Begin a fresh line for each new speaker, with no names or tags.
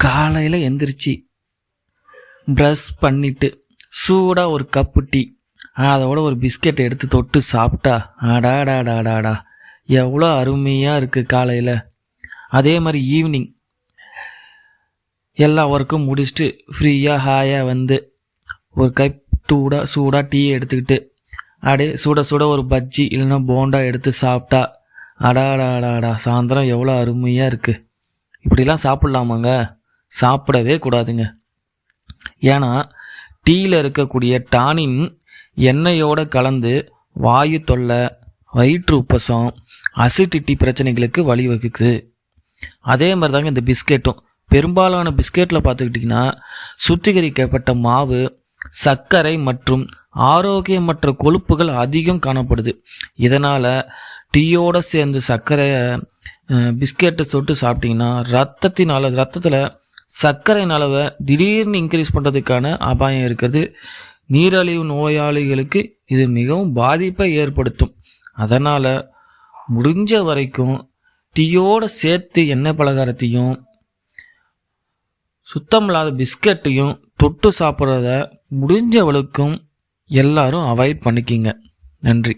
காலையில் எந்திரிச்சு ப்ரஷ் பண்ணிவிட்டு சூடாக ஒரு கப்பு டீ, அதோட ஒரு பிஸ்கெட் எடுத்து தொட்டு சாப்பிட்டா அடாடாடாடாடா எவ்வளோ அருமையாக இருக்குது காலையில். அதே மாதிரி ஈவினிங் எல்லா ஒர்க்கும் முடிச்சுட்டு ஃப்ரீயாக ஹாயாக வந்து ஒரு கப் சூடாக டீ எடுத்துக்கிட்டு அப்படியே சுட சுட ஒரு பஜ்ஜி இல்லைன்னா போண்டா எடுத்து சாப்பிட்டா அடாடாடாடா சாயந்தரம் எவ்வளோ அருமையாக இருக்குது. இப்படிலாம் சாப்பிட்லாமாங்க? சாப்பிடவே கூடாதுங்க. ஏன்னா டீயில் இருக்கக்கூடிய டானின் எண்ணெயோடு கலந்து வாயு தொல்லை, வயிற்று உப்பசம், அசிடிட்டி பிரச்சனைகளுக்கு வழிவகுக்குது. அதே மாதிரி தாங்க இந்த பிஸ்கெட்டும். பெரும்பாலான பிஸ்கெட்டில் பார்த்துக்கிட்டிங்கன்னா சுத்திகரிக்கப்பட்ட மாவு, சர்க்கரை மற்றும் ஆரோக்கியமற்ற கொழுப்புகள் அதிகம் காணப்படுது. இதனால் டீயோடு சேர்ந்து சர்க்கரையை பிஸ்கெட்டை தொட்டு சாப்பிட்டிங்கன்னா ரத்தத்தில் சர்க்கரையின் அளவை திடீர்னு இன்க்ரீஸ் பண்ணுறதுக்கான அபாயம் இருக்கிறது. நீரிழிவு நோயாளிகளுக்கு இது மிகவும் பாதிப்பை ஏற்படுத்தும். அதனால் முடிஞ்ச வரைக்கும் டீயோடு சேர்த்து எண்ணெய் பலகாரத்தையும் சுத்தமில்லாத பிஸ்கெட்டையும் தொட்டு சாப்பிட்றத முடிஞ்சவளுக்கும் எல்லாரும் அவாய்ட் பண்ணிக்கிங்க. நன்றி.